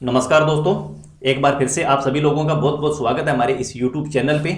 नमस्कार दोस्तों, एक बार फिर से आप सभी लोगों का बहुत बहुत स्वागत है हमारे इस YouTube चैनल पे।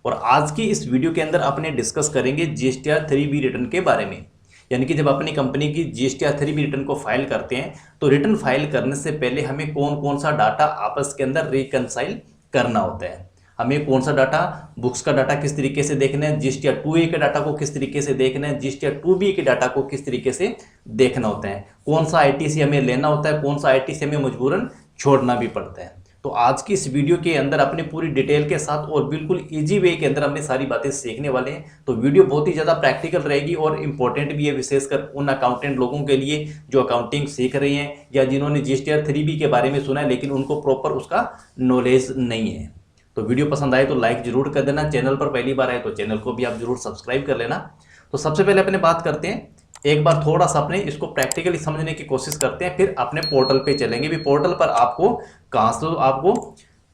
और आज की इस वीडियो के अंदर अपने डिस्कस करेंगे GSTR 3B रिटर्न के बारे में। यानी कि जब अपनी कंपनी की GSTR 3B रिटर्न को फाइल करते हैं तो रिटर्न फाइल करने से पहले हमें कौन कौन सा डाटा आपस के अंदर रिकंसाइल करना होता है। हमें कौन सा डाटा, बुक्स का डाटा किस तरीके से देखना है, GSTR 2A के डाटा को किस तरीके से देखना है, GSTR 2B के डाटा को किस तरीके से देखना होता है, कौन सा ITC हमें लेना होता है, कौन सा ITC हमें मजबूरन छोड़ना भी पड़ता है। तो आज की इस वीडियो के अंदर अपने पूरी डिटेल के साथ और बिल्कुल इजी वे के अंदर हमने सारी बातें सीखने वाले हैं। तो वीडियो बहुत ही ज़्यादा प्रैक्टिकल रहेगी और इम्पोर्टेंट भी है, विशेषकर उन अकाउंटेंट लोगों के लिए जो अकाउंटिंग सीख रहे हैं या जिन्होंने GSTR 3B के बारे में सुना है लेकिन उनको प्रॉपर उसका नॉलेज नहीं है। तो वीडियो पसंद आए तो लाइक जरूर कर देना, चैनल पर पहली बार आए तो चैनल को भी आप जरूर सब्सक्राइब कर लेना। तो सबसे पहले अपने बात करते हैं, एक बार थोड़ा सा अपने इसको प्रैक्टिकली समझने की कोशिश करते हैं, फिर अपने पोर्टल पे चलेंगे। भी पोर्टल पर आपको कहाँ से आपको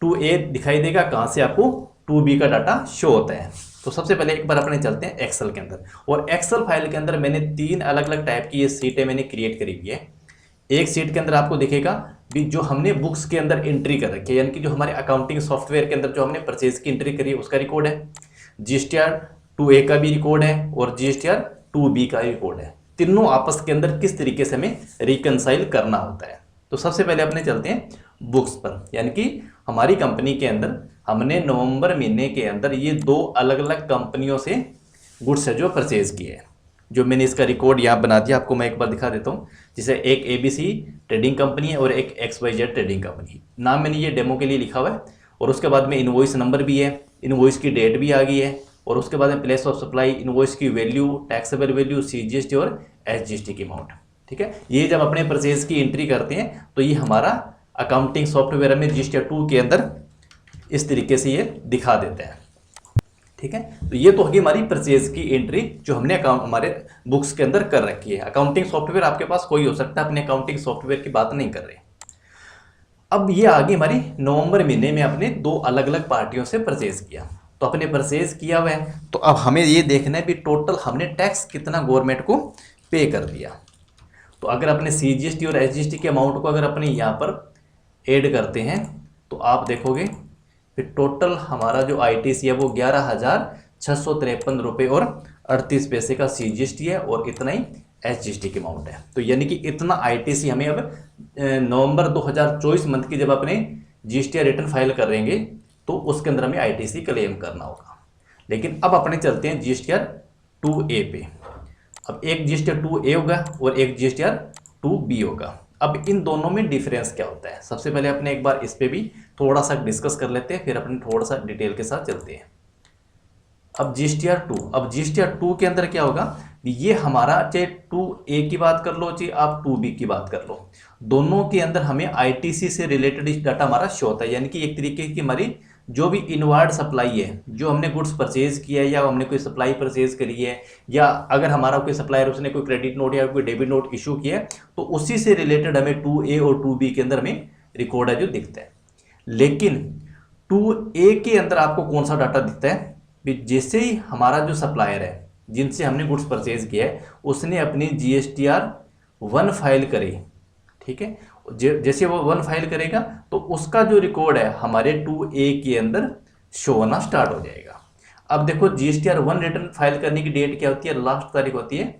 2A दिखाई देगा, कहाँ से आपको 2B का डाटा शो होता है। तो सबसे पहले एक बार अपने चलते हैं एक्सेल के अंदर। और एक्सेल फाइल के अंदर मैंने 3 अलग अलग टाइप की ये सीटें मैंने क्रिएट करी हुई है। एक सीट के अंदर आपको दिखेगा भी जो हमने बुक्स के अंदर एंट्री कर रखी है, यानी कि जो हमारे अकाउंटिंग सॉफ्टवेयर के अंदर जो हमने परचेज की एंट्री करी है उसका रिकॉर्ड है। GSTR 2A का भी रिकॉर्ड है और GSTR 2B का रिकॉर्ड है। तीनों आपस के अंदर किस तरीके से हमें रिकंसाइल करना होता है। तो सबसे पहले अपने चलते हैं बुक्स पर, यानी कि हमारी कंपनी के अंदर हमने नवंबर महीने के अंदर ये 2 अलग अलग कंपनियों से गुड्स है जो परचेज किए हैं। जो मैंने इसका रिकॉर्ड यहाँ बना दिया, आपको मैं एक बार दिखा देता हूँ। जैसे एक ABC ट्रेडिंग कंपनी है और एक XYZ ट्रेडिंग कंपनी। नाम मैंने ये डेमो के लिए लिखा हुआ है। और उसके बाद में इनवॉइस नंबर भी है, इनवॉइस की डेट भी आ गई है, और उसके बाद में प्लेस ऑफ सप्लाई, इनवॉइस की वैल्यू, टैक्सेबल वैल्यू, CGST और SGST की अमाउंट। ठीक है, ये जब अपने परचेज की एंट्री करते हैं तो ये हमारा अकाउंटिंग सॉफ्टवेयर में GSTR 2 के अंदर इस तरीके से ये दिखा देते हैं। ठीक है, तो ये तो होगी हमारी परचेज की एंट्री जो हमने हमारे बुक्स के अंदर कर रखी है। अकाउंटिंग सॉफ्टवेयर आपके पास कोई हो सकता है, अपने अकाउंटिंग सॉफ्टवेयर की बात नहीं कर रहे। अब ये आगे हमारी नवंबर महीने में अपने 2 अलग अलग पार्टियों से परचेज किया। तो अपने परचेज किया हुआ है तो अब हमें ये देखना है भी टोटल हमने टैक्स कितना गवर्नमेंट को पे कर दिया। तो अगर अपने CGST और SGST के अमाउंट को अगर अपने यहाँ पर ऐड करते हैं तो आप देखोगे फिर टोटल हमारा जो ITC है वो 11,653 रुपये और 38 पैसे का CGST है और इतना ही SGST की अमाउंट है। तो यानी कि इतना ITC हमें अब नवंबर 2024 मंथ की जब अपने GSTR रिटर्न फाइल करेंगे तो उसके अंदर हमें ITC क्लेम करना होगा। लेकिन अब अपने चलते हैं GSTR 2A पे। अब एक GSTR 2A होगा और एक GSTR 2B होगा। अब इन दोनों में डिफरेंस क्या होता है, सबसे पहले अपने एक बार इस पे भी थोड़ा सा डिस्कस कर लेते हैं, फिर अपने थोड़ा सा डिटेल के साथ चलते हैं। अब GSTR 2 के अंदर क्या होगा, ये हमारा चाहे 2A की बात कर लो चाहे आप 2B की बात कर लो, दोनों के अंदर हमें ITC से रिलेटेड डाटा हमारा शो होता है। यानी कि एक तरीके की हमारी जो भी इनवार्ड सप्लाई है, जो हमने गुड्स परचेज किया है या हमने कोई सप्लाई परचेज करी है, या अगर हमारा कोई सप्लायर उसने कोई क्रेडिट नोट या कोई डेबिट नोट इशू किया है तो उसी से रिलेटेड हमें 2A और 2B के अंदर हमें रिकॉर्ड है जो दिखता है। लेकिन 2A के अंदर आपको कौन सा डाटा दिखता है, जैसे ही हमारा जो सप्लायर है जिनसे हमने गुड्स परचेज किया है उसने अपनी GSTR 1 फाइल करी, ठीक है, जैसे वो 1 फाइल करेगा तो उसका जो रिकॉर्ड है हमारे 2A के अंदर शो होना स्टार्ट हो जाएगा। अब देखो GSTR 1 रिटर्न फाइल करने की डेट क्या होती है, लास्ट तारीख होती है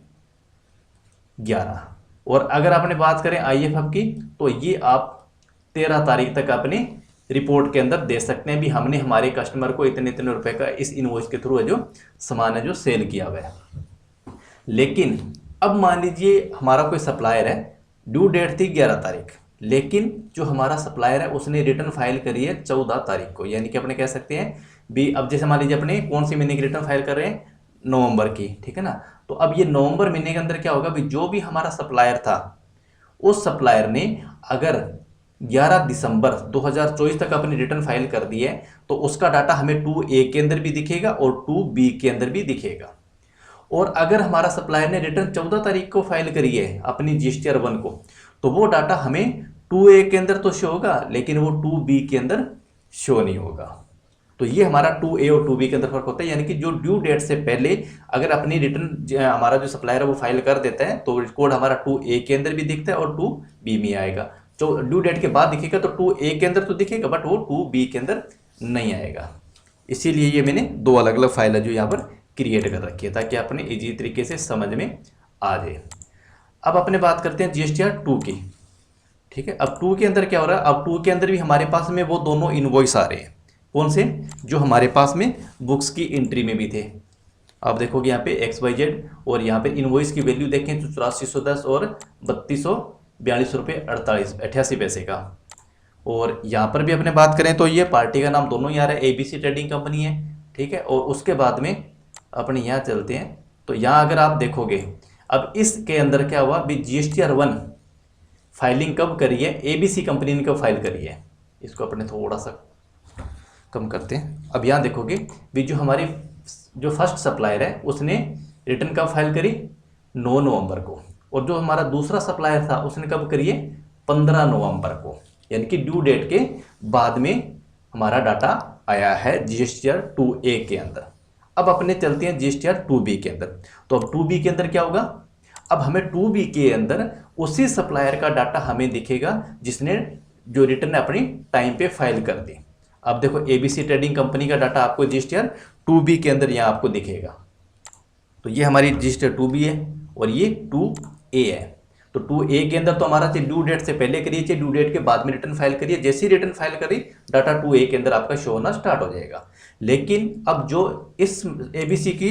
11। और अगर आपने बात करें IFF की तो ये आप 13 तारीख तक अपने रिपोर्ट के अंदर दे सकते हैं भी हमने हमारे कस्टमर को इतने इतने रुपए का इस इनवॉइस के थ्रू है जो सामान है जो सेल किया हुआ है। लेकिन अब मान लीजिए हमारा कोई सप्लायर है, ड्यू डेट थी 11 तारीख, लेकिन जो हमारा सप्लायर है उसने रिटर्न फाइल करी है 14 तारीख को। यानी कि अपने कह सकते हैं भी अब जैसे मान लीजिए अपने कौन सी महीने की रिटर्न फाइल कर रहे हैं, नवंबर की, ठीक है ना। तो अब ये नवंबर महीने के अंदर क्या होगा भी जो भी हमारा सप्लायर था उस सप्लायर ने अगर 11 दिसंबर 2024 तक अपनी रिटर्न फाइल कर दी है तो उसका डाटा हमें 2A के अंदर भी दिखेगा और 2B के अंदर भी दिखेगा। और अगर हमारा सप्लायर ने रिटर्न 14 तारीख को फाइल करी है अपनी GSTR 1 को तो वो डाटा हमें 2A के अंदर तो शो होगा लेकिन वो 2B के अंदर शो नहीं होगा। तो ये हमारा 2A और 2B के अंदर फर्क होता है। यानी कि जो ड्यू डेट से पहले अगर अपनी रिटर्न हमारा जो सप्लायर है वो फाइल कर देता है तो रिकॉर्ड हमारा 2A के अंदर भी दिखता है और 2B में आएगा। जो ड्यू डेट के बाद दिखेगा तो 2A के अंदर तो दिखेगा, बट वो 2B के अंदर नहीं आएगा। इसीलिए ये मैंने दो अलग अलग फाइल है जो यहाँ पर क्रिएट कर रखी है, ताकि अपने इजी तरीके से समझ में आ जाए। अब अपने बात करते हैं GSTR 2 की। ठीक है, अब 2 के अंदर क्या हो रहा है, अब 2 के अंदर भी हमारे पास में वो दोनों इनवॉइस आ रहे हैं। कौन से? जो हमारे पास में बुक्स की एंट्री में भी थे। आप देखोगे यहाँ पे XYZ, और यहाँ पे इनवॉइस की वैल्यू देखें तो 8410 और 3242 रुपये 88 पैसे का। और यहाँ पर भी अपने बात करें तो ये पार्टी का नाम दोनों ही आ रहा है, ABC ट्रेडिंग कंपनी है। ठीक है, और उसके बाद में अपने यहाँ चलते हैं तो यहाँ अगर आप देखोगे, अब इसके अंदर क्या हुआ, भी GSTR 1 फाइलिंग कब करी है, ABC कंपनी ने कब फाइल करी है। इसको अपने थोड़ा सा कम करते हैं। अब यहाँ देखोगे भी जो हमारी जो फर्स्ट सप्लायर है उसने रिटर्न कब फाइल करी, 9 नवंबर को, और जो हमारा दूसरा सप्लायर था उसने कब करी है, 15 नवंबर को, यानी कि ड्यू डेट के बाद में हमारा डाटा आया है GSTR 2A के अंदर। अब अपने चलते हैं GSTR 2B के अंदर। तो अब 2B के अंदर क्या होगा, अब हमें 2B के अंदर उसी सप्लायर का डाटा हमें दिखेगा जिसने जो रिटर्न अपनी टाइम पे फाइल कर दी। अब देखो ABC ट्रेडिंग कंपनी का डाटा आपको GSTR 2B के अंदर यहाँ आपको दिखेगा। तो ये हमारी GSTR 2B है और ये 2A है। तो 2A के अंदर तो हमारा चाहे ड्यू डेट से पहले करिए चाहे ड्यू डेट के बाद में रिटर्न फाइल करिए, जैसे ही रिटर्न फाइल करिए डाटा 2A के अंदर आपका शो होना स्टार्ट हो जाएगा। लेकिन अब जो इस ABC की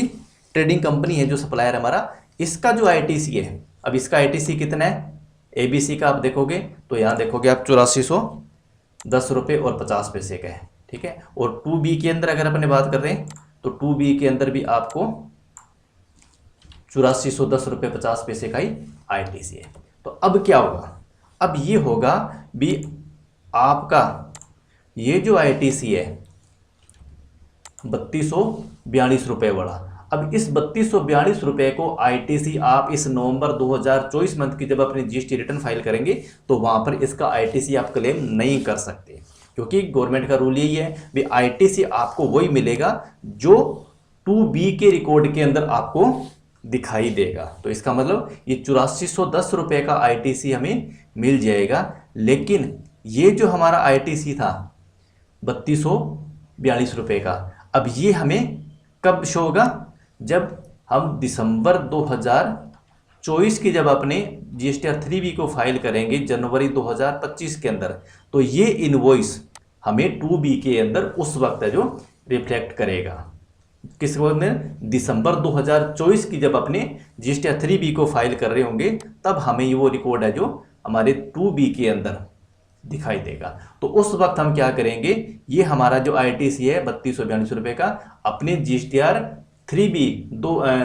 ट्रेडिंग कंपनी है जो सप्लायर हमारा, इसका जो ITC है, अब इसका ITC कितना है, ABC का आप देखोगे तो यहाँ देखोगे आप 8410 रुपये और 50 पैसे का है। ठीक है, और 2B के अंदर अगर अपने बात कर रहे हैं तो 2B के अंदर भी आपको 8410 रुपये 50 पैसे का ही ITC है। तो अब क्या होगा, अब ये होगा भी आपका ये जो ITC है 3242 रुपये वाला। अब इस 3242 रुपये को ITC आप इस नवंबर 2024 मंथ की जब अपनी GST रिटर्न फाइल करेंगे तो वहाँ पर इसका ITC आप क्लेम नहीं कर सकते, क्योंकि गवर्नमेंट का रूल यही है भी ITC आपको वही मिलेगा जो 2B के रिकॉर्ड के अंदर आपको दिखाई देगा। तो इसका मतलब ये 8410 रुपये का ITC हमें मिल जाएगा। लेकिन ये जो हमारा ITC था 3242 रुपये का, अब ये हमें कब शो होगा, जब हम दिसंबर 2024 की जब अपने GSTR 3B को फाइल करेंगे जनवरी 2025 के अंदर, तो ये इनवॉइस हमें 2B के अंदर उस वक्त है जो रिफ्लेक्ट करेगा। किस वक्त में, दिसंबर 2024 की जब अपने GSTR 3B को फाइल कर रहे होंगे तब हमें ये वो रिकॉर्ड है जो हमारे 2B के अंदर दिखाई देगा। तो उस वक्त हम क्या करेंगे, ये हमारा जो ITC है 3242 रुपये का अपने GSTR 3B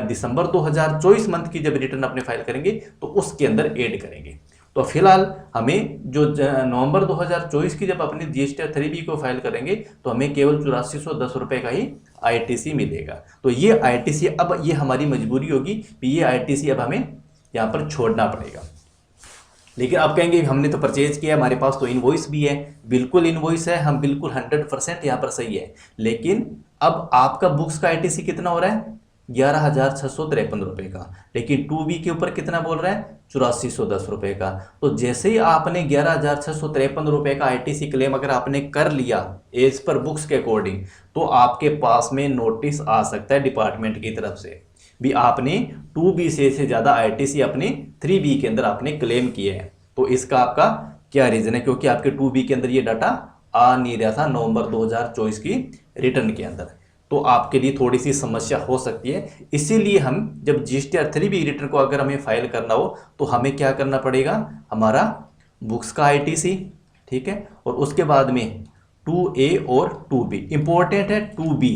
दिसंबर 2024 मंथ की जब रिटर्न अपने फाइल करेंगे तो उसके अंदर ऐड करेंगे। तो फिलहाल हमें जो नवंबर 2024 की जब अपने GSTR 3B को फाइल करेंगे तो हमें केवल 8410 रुपये का ही ITC मिलेगा। तो ये ITC अब ये हमारी मजबूरी होगी कि ये ITC अब हमें यहाँ पर छोड़ना पड़ेगा। लेकिन आप कहेंगे हमने तो परचेज किया, हमारे पास तो इनवॉइस भी है। बिल्कुल इनवॉइस है, हम बिल्कुल 100% यहाँ पर सही है। लेकिन अब आपका बुक्स का ITC कितना हो रहा है, 11,653 रुपये का, लेकिन 2B के ऊपर कितना बोल रहा है, 8410 रुपये का। तो जैसे ही आपने 11,653 रुपये का ITC क्लेम अगर आपने कर लिया एज पर बुक्स के अकॉर्डिंग, तो आपके पास में नोटिस आ सकता है डिपार्टमेंट की तरफ से भी आपने 2B से ज़्यादा ITC अपने 3B के अंदर आपने क्लेम किए हैं। तो इसका आपका क्या रीज़न है, क्योंकि आपके 2B के अंदर ये डाटा आ नहीं रहा था नवंबर 2024 की रिटर्न के अंदर, तो आपके लिए थोड़ी सी समस्या हो सकती है। इसीलिए हम जब GSTR 3B रिटर्न को अगर हमें फाइल करना हो तो हमें क्या करना पड़ेगा, हमारा बुक्स का ITC, ठीक है, और उसके बाद में 2A और 2B, इंपॉर्टेंट है 2B,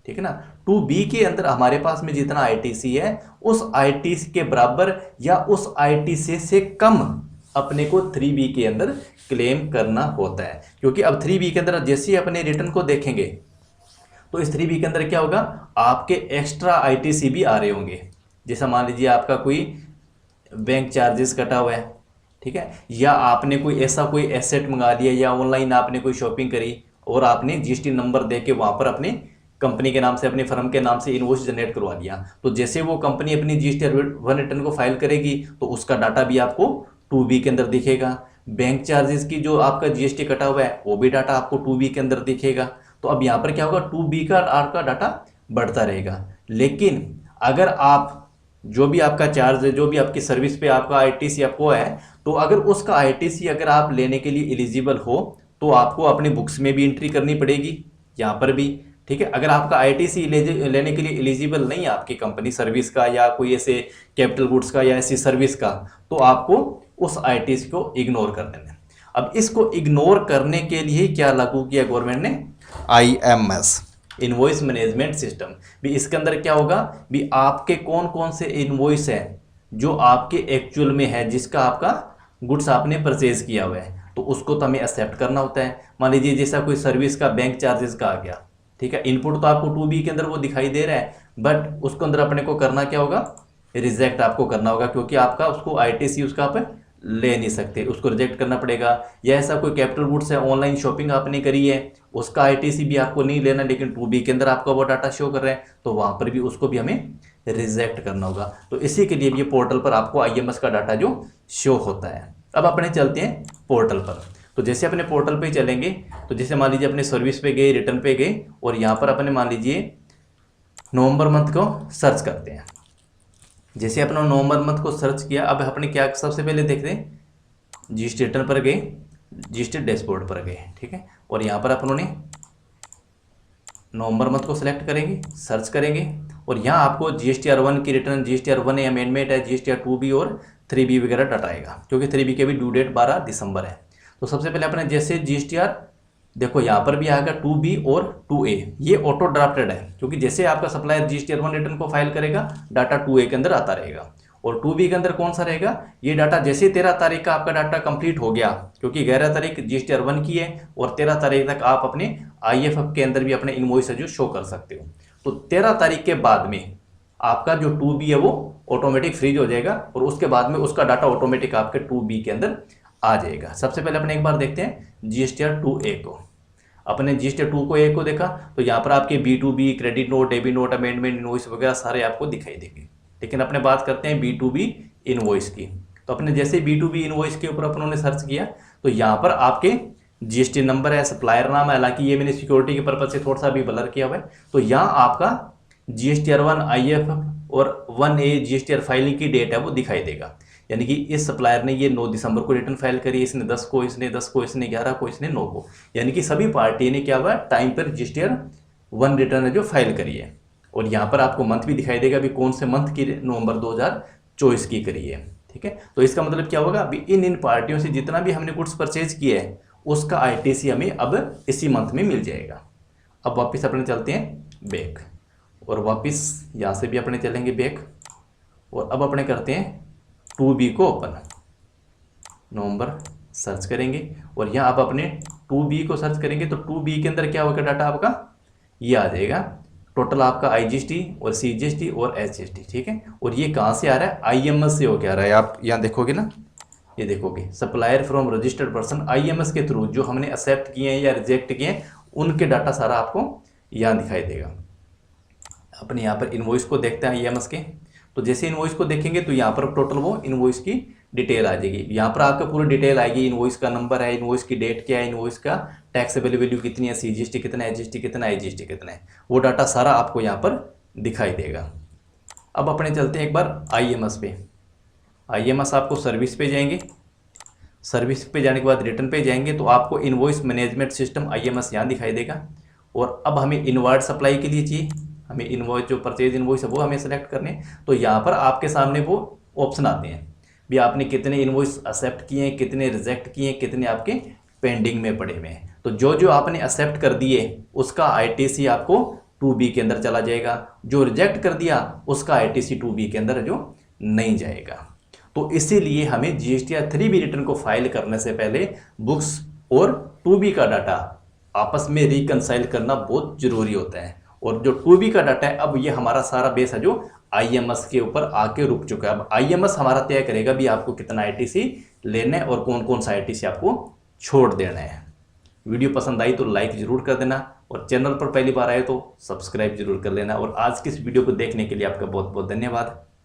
ठीक है ना। 2B के अंदर हमारे पास में जितना ITC है उस ITC के बराबर या उस ITC से कम अपने को 3B के अंदर क्लेम करना होता है, क्योंकि अब 3B के अंदर जैसे ही अपने रिटर्न को देखेंगे तो इस 3B के अंदर क्या होगा, आपके एक्स्ट्रा ITC भी आ रहे होंगे। जैसा मान लीजिए आपका कोई बैंक चार्जेस कटा हुआ है, ठीक है, या आपने कोई ऐसा कोई एसेट मंगा लिया या ऑनलाइन आपने कोई शॉपिंग करी और आपने GST नंबर दे के वहाँ पर अपने कंपनी के नाम से अपने फर्म के नाम से इनवॉइस जनरेट करवा लिया। तो जैसे वो कंपनी अपनी GSTR 1 रिटर्न को फाइल करेगी तो उसका डाटा भी आपको 2B के अंदर दिखेगा। बैंक चार्जेस की जो आपका जीएसटी कटा हुआ है वो भी डाटा आपको 2B के अंदर दिखेगा। तो अब यहाँ पर क्या होगा, 2B का आपका डाटा बढ़ता रहेगा। लेकिन अगर आप जो भी आपका चार्ज है, जो भी आपकी सर्विस पे आपका आईटीसी आपको है, तो अगर उसका आईटीसी अगर आप लेने के लिए एलिजिबल हो तो आपको अपनी बुक्स में भी एंट्री करनी पड़ेगी, यहाँ पर भी। ठीक है, अगर आपका आईटीसी लेने के लिए एलिजिबल नहीं है आपकी कंपनी सर्विस का या कोई ऐसे कैपिटल गुड्स का या ऐसी सर्विस का, तो आपको उस आईटीसी को इग्नोर कर देना है। अब इसको इग्नोर करने के लिए क्या लागू किया गवर्नमेंट ने, आईएमएस, इनवॉइस मैनेजमेंट सिस्टम। भी इसके अंदर क्या होगा, भी आपके कौन कौन से इनवॉइस है जो आपके एक्चुअल में है, जिसका आपका गुड्स आपने परचेज किया हुआ है, तो उसको तो हमें एक्सेप्ट करना होता है। मान लीजिए जैसा कोई सर्विस का बैंक चार्जेस का आ गया, ठीक है, इनपुट तो आपको 2B के अंदर वो दिखाई दे रहा है, बट उसके अंदर अपने को करना क्या होगा, रिजेक्ट आपको करना होगा, क्योंकि आपका उसको आईटीसी उसका आप ले नहीं सकते, उसको रिजेक्ट करना पड़ेगा। या ऐसा कोई कैपिटल गुड्स है, ऑनलाइन शॉपिंग आपने करी है, उसका आईटीसी भी आपको नहीं लेना, लेकिन 2B के अंदर आपका वो डाटा शो कर रहा है, तो वहाँ पर भी उसको भी हमें रिजेक्ट करना होगा। तो इसी के लिए भी पोर्टल पर आपको आईएमएस का डाटा जो शो होता है। अब अपने चलते हैं पोर्टल पर। तो जैसे अपने पोर्टल पे चलेंगे, तो जैसे मान लीजिए अपने सर्विस पे गए, रिटर्न पे गए, और यहाँ पर अपने मान लीजिए नवंबर मंथ को सर्च करते हैं। जैसे अपना नवंबर मंथ को सर्च किया, अब अपने क्या सबसे पहले देख रहे हैं, जीएसटी रिटर्न पर गए, जीएसटी डैशबोर्ड पर गए, ठीक है, और यहाँ पर अपनों ने नवंबर मंथ को सिलेक्ट करेंगे, सर्च करेंगे, और यहाँ आपको GSTR1 की रिटर्न, GSTR1 अमेंडमेंट है, GSTR2B और 3B वगैरह डाटा आएगा, क्योंकि 3B के भी ड्यू डेट 12 दिसंबर है। तो सबसे पहले अपने जैसे GSTR देखो यहाँ पर भी आएगा 2B और 2A, ये ऑटो ड्राफ्टेड है, क्योंकि जैसे आपका सप्लायर GSTR1 रिटर्न को फाइल करेगा, डाटा 2A के अंदर आता रहेगा। और 2B के अंदर कौन सा रहेगा, ये डाटा जैसे 13 तारीख का आपका डाटा कंप्लीट हो गया, क्योंकि 11 तारीख GSTR1 की है, और 13 तारीख तक आप अपने IFF के अंदर भी अपने इनवॉइस जो शो कर सकते हो। तो 13 तारीख के बाद में आपका जो 2B है वो ऑटोमेटिक फ्रीज हो जाएगा, और उसके बाद में उसका डाटा ऑटोमेटिक आपके 2B के अंदर आ जाएगा। सबसे पहले अपने एक बार देखते हैं GSTR2A को। अपने GSTR2A को देखा, तो यहाँ पर आपके B2B, credit note, debit note, amendment, invoice वगैरह सारे आपको दिखाई देंगे। लेकिन अपने बात करते हैं B2B इनवॉइस की। तो अपने जैसे B2B इनवॉइस के ऊपर अपनों ने सर्च किया, तो यहाँ पर आपके GST नंबर है, सप्लायर नाम है, हालांकि ये मैंने सिक्योरिटी के पर्पज से थोड़ा सा भी ब्लर किया हुआ है। तो यहाँ आपका GSTR1 IFF और 1A GSTR फाइलिंग की डेट है वो दिखाई देगा, यानी कि इस सप्लायर ने ये 9 दिसंबर को रिटर्न फाइल करी, इसने 10 को, इसने 10 को, इसने 11 को, इसने 9 को, यानी कि सभी पार्टी ने क्या हुआ टाइम पर GSTR1 रिटर्न है जो फाइल करी है। और यहाँ पर आपको मंथ भी दिखाई देगा, अभी कौन से मंथ की नवंबर 2024 की करी है, ठीक है। तो इसका मतलब क्या होगा, अभी इन पार्टियों से जितना भी हमने गुड्स परचेज किया है उसका आईटीसी हमें अब इसी मंथ में मिल जाएगा। अब वापस अपने चलते हैं बैक, और वापस यहाँ से भी अपने चलेंगे बैक, और अब अपने करते हैं 2B को ओपन, नवंबर सर्च करेंगे, और यहाँ आप अपने 2B को सर्च करेंगे, तो 2B के अंदर क्या होगा डाटा आपका, ये आ जाएगा टोटल आपका IGST और CGST और HGST, ठीक है। और ये कहाँ से आ रहा है, IMS से होकर आ रहा है। आप यहाँ देखोगे ना, ये देखोगे supplier from registered person, IMS के थ्रू जो हमने एक्सेप्ट किए हैं या रिजेक्ट किए हैं उनके डाटा सारा आपको यहाँ दिखाई देगा। अपने यहाँ पर इनवॉइस को देखते हैं IMS के, तो जैसे इनवॉइस को देखेंगे तो यहाँ पर टोटल वो इनवॉइस की डिटेल आ जाएगी। यहाँ पर आपका पूरी डिटेल आएगी, इनवॉइस का नंबर है, इनवॉइस की डेट क्या है, इनवॉइस का टैक्सेबल वैल्यू कितनी है, CGST कितना है, HGST कितना है, IGST कितना है, वो डाटा सारा आपको यहाँ पर दिखाई देगा। अब अपने चलते हैं एक बार IMS पे। IMS आपको सर्विस पे जाएंगे, सर्विस पे जाने के बाद रिटर्न पे जाएंगे, तो आपको इनवॉइस मैनेजमेंट सिस्टम IMS यहाँ दिखाई देगा। और अब हमें इनवर्ड सप्लाई के लिए चाहिए, हमें इनवॉइस जो परचेज इनवॉइस है वो हमें सेलेक्ट करने, तो यहाँ पर आपके सामने वो ऑप्शन आते हैं भी आपने कितने इनवॉइस एक्सेप्ट किए हैं, कितने रिजेक्ट किए हैं, कितने आपके पेंडिंग में पड़े हुए हैं। तो जो जो आपने एक्सेप्ट कर दिए उसका ITC आपको 2B के अंदर चला जाएगा, जो रिजेक्ट कर दिया उसका ITC 2B के अंदर जो नहीं जाएगा। तो इसीलिए हमें GSTR 3B रिटर्न को फाइल करने से पहले बुक्स और 2B का डाटा आपस में रिकंसाइल करना बहुत जरूरी होता है। और जो 2B का डाटा है, अब ये हमारा सारा बेस है जो IMS के ऊपर आके रुक चुका है। अब IMS हमारा तय करेगा भी आपको कितना ITC लेना है और कौन कौन सा ITC आपको छोड़ देना है। वीडियो पसंद आई तो लाइक जरूर कर देना, और चैनल पर पहली बार आए तो सब्सक्राइब जरूर कर लेना। और आज की इस वीडियो को देखने के लिए आपका बहुत बहुत धन्यवाद।